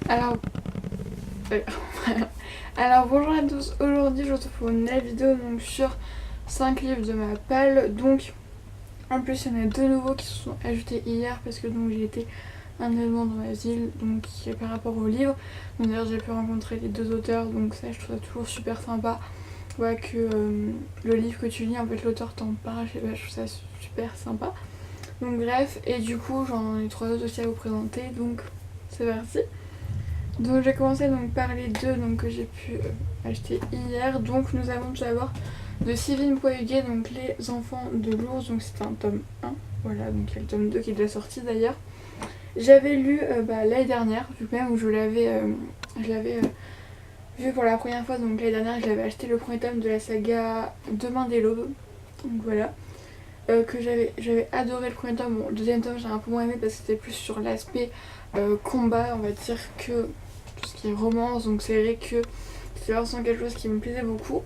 Alors, euh, alors bonjour à tous, aujourd'hui je vous retrouve pour une nouvelle vidéo donc, sur 5 livres de ma palle. Donc en plus il y en a deux nouveaux qui se sont ajoutés hier parce que donc j'ai été un événement dans ma ville donc par rapport au livre. Donc d'ailleurs j'ai pu rencontrer les deux auteurs, donc ça je trouve ça toujours super sympa. Voilà que le livre que tu lis en fait l'auteur t'en parle, je trouve ça super sympa. Donc bref, et du coup j'en ai trois autres aussi à vous présenter, donc c'est parti. Donc j'ai commencé donc par les deux donc, que j'ai pu acheter hier. Donc nous avons tout d'abord de Sylvine Poiguet, donc Les Enfants de l'Ours, donc c'est un tome 1. Voilà, donc il y a le tome 2 qui est déjà sorti d'ailleurs. J'avais lu l'année dernière, vu que même où je l'avais vu pour la première fois, donc l'année dernière j'avais acheté le premier tome de la saga Demain des Lobes. Donc voilà. Que j'avais adoré le premier tome. Bon, le deuxième tome j'ai un peu moins aimé parce que c'était plus sur l'aspect combat, on va dire, que tout ce qui est romance. Donc c'est vrai que c'est vraiment quelque chose qui me plaisait beaucoup.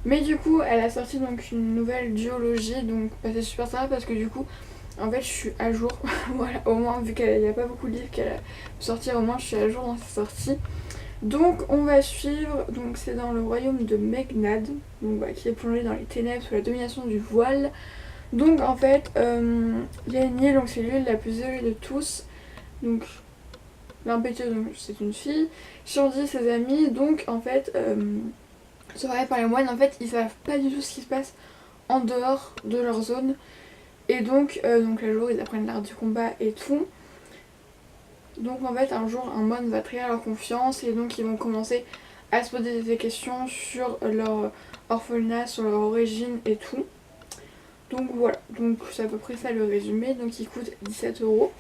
Mais du coup elle a sorti donc une nouvelle duologie, donc c'est super sympa parce que du coup en fait je suis à jour. Voilà, au moins vu qu'il n'y a pas beaucoup de livres qu'elle a sortir, au moins je suis à jour dans ses sorties. Donc on va suivre, donc c'est dans le royaume de Megnad, donc, qui est plongé dans les ténèbres sous la domination du voile. Donc en fait, il y a une île, donc c'est l'île la plus isolée de tous. Donc l'impétueuse, c'est une fille. Shorty, ses amis. Donc en fait, surveillés par les moines, en fait, ils savent pas du tout ce qui se passe en dehors de leur zone. Et donc un jour, ils apprennent l'art du combat et tout. Donc en fait, un jour, un moine va trahir leur confiance et donc ils vont commencer à se poser des questions sur leur orphelinat, sur leur origine et tout. Donc voilà, donc c'est à peu près ça le résumé. Donc il coûte 17 €.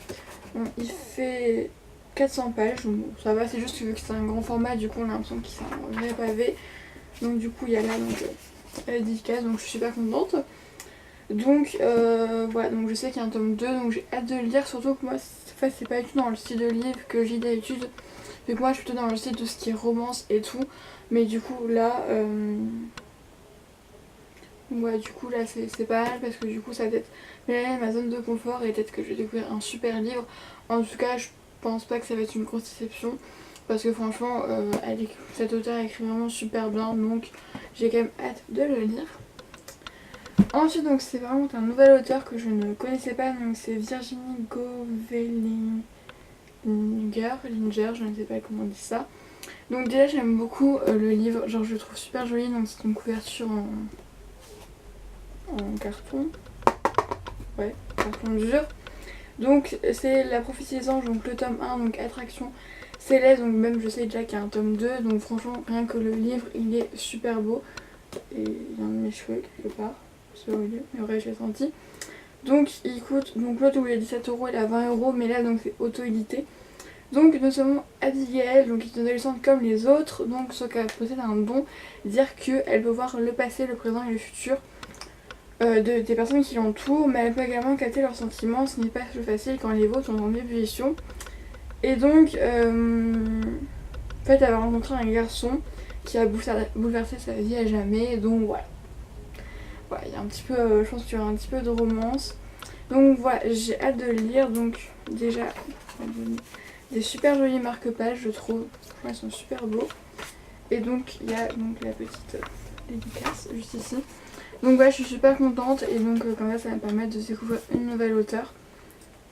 Bon, il fait 400 pages, donc ça va, c'est juste vu que c'est un grand format, du coup on a l'impression qu'il c'est un vrai pavé. Donc du coup il y a là donc, la dédicace, donc je suis super contente. Donc voilà, donc je sais qu'il y a un tome 2, donc j'ai hâte de le lire, surtout que moi c'est pas du tout dans le style de livre que j'ai d'habitude. Vu que moi je suis plutôt dans le style de ce qui est romance et tout. Mais du coup là... Ouais, du coup là c'est pas mal parce que du coup ça va être ma zone de confort et peut-être que je vais découvrir un super livre. En tout cas, je pense pas que ça va être une grosse déception parce que franchement, cet auteur écrit vraiment super bien, donc j'ai quand même hâte de le lire. Ensuite, donc c'est vraiment un nouvel auteur que je ne connaissais pas, donc c'est Virginie Linger, je ne sais pas comment on dit ça. Donc déjà j'aime beaucoup le livre, genre je le trouve super joli, donc c'est une couverture en carton. Ouais, carton dur. Donc c'est La prophétie des anges, donc le tome 1, donc Attraction céleste, donc même je sais déjà qu'il y a un tome 2, donc franchement rien que le livre il est super beau. Et il y a un de mes cheveux quelque part, c'est horrible, mais vrai je l'ai senti. Donc il coûte, donc l'autre où il est 17 € il est à 20 €, mais là donc c'est auto-édité. Donc nous sommes Abigail, donc qui est une adolescente comme les autres, donc sauf qu'elle possède un don, dire qu'elle peut voir le passé, le présent et le futur des personnes qui l'entourent, mais elle peut également capter leurs sentiments, ce n'est pas toujours facile quand les vôtres sont en ébullition. Et donc, en fait, elle va rencontrer un garçon qui a bouleversé sa vie à jamais, donc voilà. Voilà, il y a un petit peu, je pense qu'il y aura un petit peu de romance. Donc voilà, j'ai hâte de le lire, donc déjà, des super jolis marque-pages, je trouve. Franchement, ils sont super beaux. Et donc, il y a donc la petite dédicace juste ici. Donc voilà, je suis super contente et donc comme ça va me permettre de découvrir une nouvelle auteure.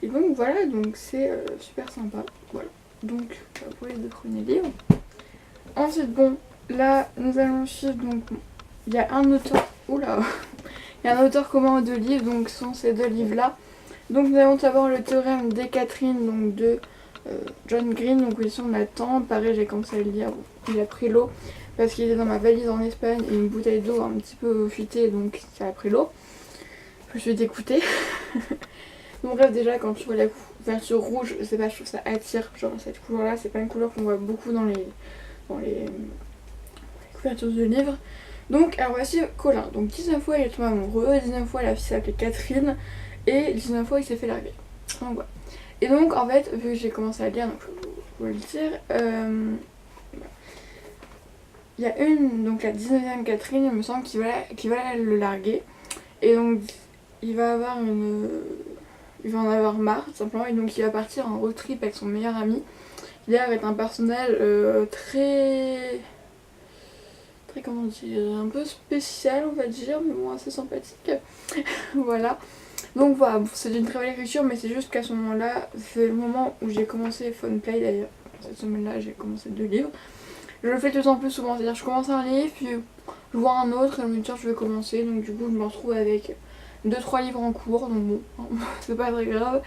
Et donc voilà, donc c'est super sympa. Voilà, donc pour les deux premiers livres. Ensuite, bon, là nous allons suivre, donc il y a un auteur, oula, il y a un auteur commun aux deux livres, donc ce sont ces deux livres là. Donc nous avons d'abord le théorème des Catherine, donc de John Green, donc oui, on attend. Pareil, j'ai commencé à le lire, il a pris l'eau parce qu'il était dans ma valise en Espagne et une bouteille d'eau un petit peu fuitée, donc ça a pris l'eau. Je suis dégoûtée. Donc bref, déjà quand tu vois la couverture rouge, je sais pas, je trouve ça attire, genre cette couleur là, c'est pas une couleur qu'on voit beaucoup dans les couvertures de livres. Donc alors voici Colin, donc 19 fois il est tombé amoureux, 19 fois la fille s'appelait Catherine et 19 fois il s'est fait larguer. Donc voilà. Et donc en fait, vu que j'ai commencé à lire, donc je vais le dire, il y a donc la 19e Catherine, il me semble, qui va le larguer. Et donc il va en avoir marre tout simplement, et donc il va partir en road trip avec son meilleur ami Claire est un personnage très comment dire, un peu spécial on va dire, mais bon assez sympathique. Voilà. Donc voilà, c'est une très belle écriture, mais c'est juste qu'à ce moment-là, c'est le moment où j'ai commencé Funplay d'ailleurs. Cette semaine-là, j'ai commencé 2 livres. Je le fais de plus en plus souvent, c'est-à-dire je commence un livre, puis je vois un autre et je me dis tiens je vais commencer, donc du coup je me retrouve avec 2-3 livres en cours, donc bon, c'est pas très grave.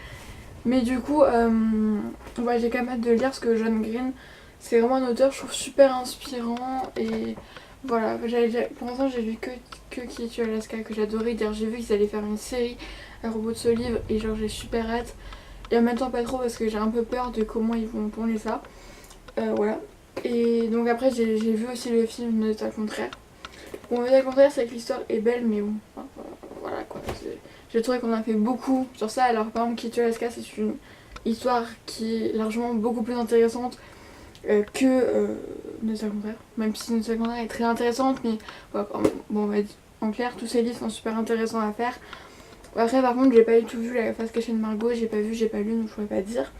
Mais du coup, ouais, j'ai quand même hâte de lire parce que John Green, c'est vraiment un auteur je trouve super inspirant et voilà, pour l'instant j'ai lu que Qui es-tu Alaska que j'adorais, d'ailleurs j'ai vu qu'ils allaient faire une série à propos de ce livre et genre j'ai super hâte. Et en même temps pas trop parce que j'ai un peu peur de comment ils vont tourner ça. Voilà. Et donc après j'ai vu aussi le film Note contraire. Bon, Note contraire c'est que l'histoire est belle mais bon, enfin, voilà quoi. J'ai trouvé qu'on a fait beaucoup sur ça alors par exemple Qui es-tu Alaska c'est une histoire qui est largement beaucoup plus intéressante que Note contraire. Même si Note contraire est très intéressante mais voilà, bon, on va dire, en clair tous ces livres sont super intéressants à faire. Après par contre j'ai pas du tout vu la face cachée de Margot, j'ai pas lu donc je pourrais pas dire.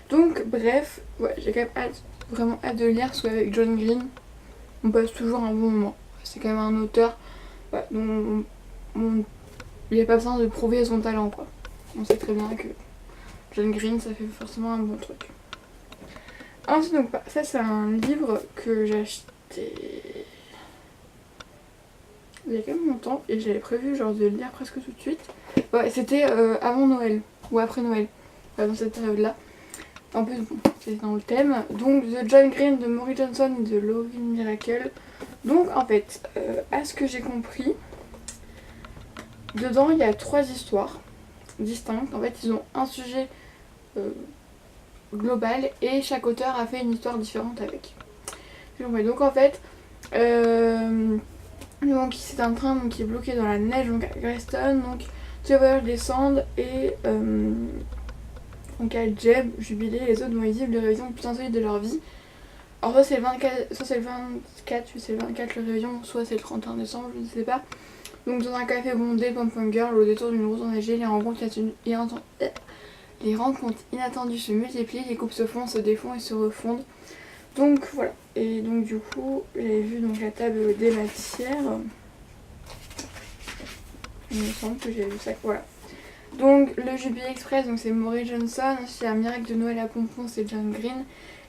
Donc bref, ouais, j'ai quand même hâte, vraiment hâte de lire parce qu'avec John Green, on passe toujours un bon moment. C'est quand même un auteur ouais, dont il a pas besoin de prouver son talent quoi. On sait très bien que John Green ça fait forcément un bon truc. Ensuite donc ça c'est un livre que j'ai acheté il y a quand même longtemps et j'avais prévu genre de le lire presque tout de suite. Ouais c'était avant Noël ou après Noël, dans cette période là. En plus, bon, c'est dans le thème. Donc, The John Green de Maury Johnson et de Laurie Miracle. Donc, en fait, à ce que j'ai compris, dedans il y a 3 histoires distinctes. En fait, ils ont un sujet global et chaque auteur a fait une histoire différente avec. Donc, en fait, donc, c'est un train donc, qui est bloqué dans la neige donc, à Greyston. Donc, tous les voyageurs descendent et. Donc à Jeb, Jubilé, les autres vont y vivre les révisions les plus insolites de leur vie. Alors soit c'est le 24, soit c'est le 24, soit c'est le 24 le réveillon, soit c'est le 31 décembre, je ne sais pas. Donc dans un café bondé, Pom Girl, au détour d'une route enneigée, les rencontres inattendues se multiplient, les couples se font, se défont et se refondent. Donc voilà. Et donc du coup, j'avais vu donc la table des matières. Il me semble que j'avais vu ça, voilà. Donc le Jubilé Express, donc c'est Maury Johnson, c'est un miracle de Noël à Pompon, c'est John Green,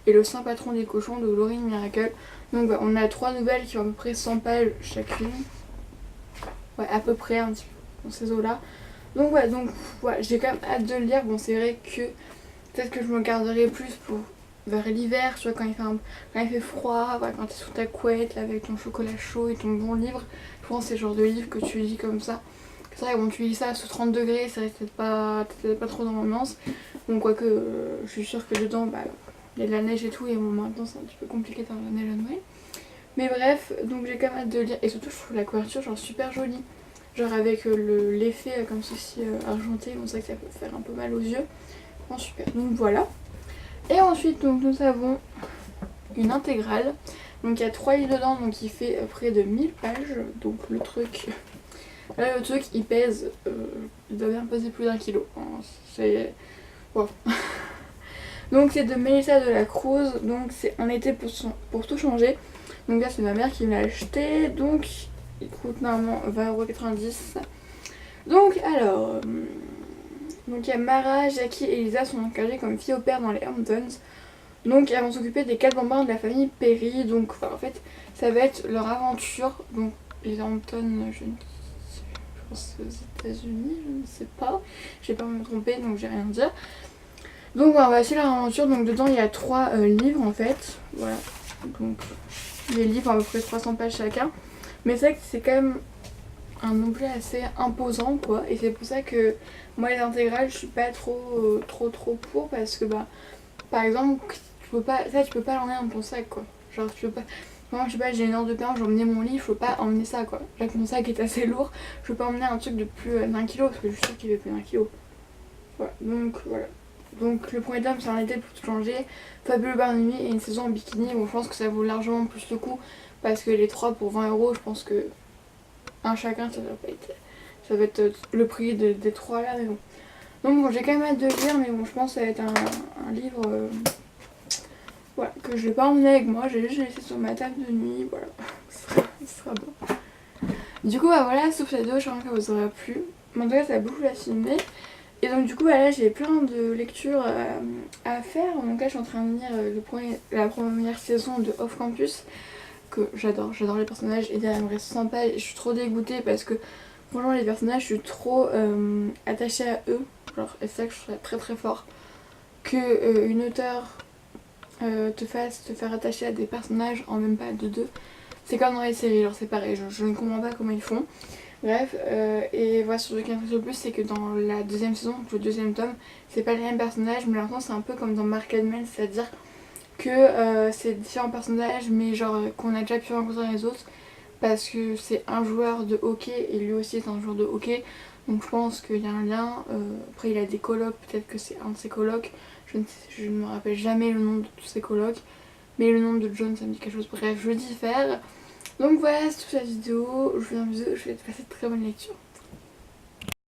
et le Saint Patron des cochons de Laurie Miracle. Donc bah, on a 3 nouvelles qui ont à peu près 100 pages chacune. Ouais, à peu près un petit peu dans ces eaux-là. Donc ouais, j'ai quand même hâte de le lire. Bon c'est vrai que peut-être que je me garderai plus pour vers l'hiver, tu vois, quand il fait froid, ouais, quand t'es sous ta couette là, avec ton chocolat chaud et ton bon livre. Je pense que c'est le genre de livre que tu lis comme ça. C'est vrai que bon, tu lis ça sous 30 degrés, ça reste peut-être pas trop dans l'ambiance. Donc quoique je suis sûre que dedans bah, il y a de la neige et tout et bon maintenant c'est un petit peu compliqué d'avoir la neige à Noël. Mais bref, donc j'ai quand même hâte de lire et surtout je trouve la couverture genre super jolie. Genre avec l'effet comme ceci argenté, on sait que ça peut faire un peu mal aux yeux. Bon super, donc voilà. Et ensuite donc nous avons une intégrale. Donc il y a 3 livres dedans, donc il fait près de 1000 pages. Donc le truc... Là, le truc, il pèse, il doit bien peser plus d'1 kilo. C'est... Wow. Donc c'est de Mélissa de la Cruz, donc c'est un été pour tout changer. Donc là c'est ma mère qui me l'a acheté, donc il coûte normalement 20,90€. Donc alors, donc il y a Mara, Jackie et Elisa sont engagées comme filles au père dans les Hamptons. Donc elles vont s'occuper des 4 bambins de la famille Perry, donc enfin, en fait ça va être leur aventure. Donc les Hamptons, je pense aux États-Unis, je ne sais pas. Je vais pas me tromper donc j'ai rien à dire. Donc voilà, on va essayer leur aventure. Donc dedans il y a 3 livres en fait. Voilà. Donc les livres à peu près 300 pages chacun. Mais c'est vrai que c'est quand même un objet assez imposant quoi. Et c'est pour ça que moi les intégrales je suis pas trop pour parce que bah par exemple tu peux pas l'emmener dans ton sac quoi. Genre tu peux pas. Moi je sais pas, j'ai une heure de perron, j'ai emmené mon lit, je peux pas emmener ça quoi. Là que mon sac est assez lourd, je peux pas emmener un truc de plus d'1 kilo parce que je suis sûre qu'il fait plus d'1 kilo. Voilà, donc voilà. Donc le premier tome c'est un été pour tout changer, Fabuleux bar de nuit et une saison en bikini. Bon je pense que ça vaut largement plus le coup parce que les 3 pour 20€, je pense que un chacun ça va être le prix des 3 là mais bon. Donc bon j'ai quand même hâte de lire mais bon je pense que ça va être un livre Voilà, que je vais pas emmener avec moi, j'ai juste laissé sur ma table de nuit, voilà, ce sera bon. Du coup, bah voilà, sauf cette vidéo, j'espère que ça vous aura plu. Mais en tout cas, ça a beaucoup la filmer. Et donc, du coup, bah là, j'ai plein de lectures à faire. Donc là, je suis en train de lire la première saison de Off Campus, que j'adore les personnages. Et derrière, il me reste 100 pages et je suis trop dégoûtée parce que, franchement, les personnages, je suis trop attachée à eux. Genre, et c'est ça que je trouve très très fort. Que une auteure te faire attacher à des personnages en même pas de deux. C'est comme dans les séries, genre c'est pareil, je ne comprends pas comment ils font. Bref, et voilà, sur le qui m'intéresse le plus, c'est que dans la deuxième saison, donc le deuxième tome, c'est pas les mêmes personnages, mais l'impression c'est un peu comme dans Market Man, c'est-à-dire que c'est différents personnages, mais genre qu'on a déjà pu rencontrer dans les autres, parce que c'est un joueur de hockey et lui aussi est un joueur de hockey, donc je pense qu'il y a un lien. Après, il a des colocs, peut-être que c'est un de ses colocs, je ne me rappelle jamais le nom de tous ses colocs, mais le nom de John ça me dit quelque chose. Bref, je diffère. Donc voilà, c'est toute la vidéo, je vous souhaite de passer de très bonne lecture.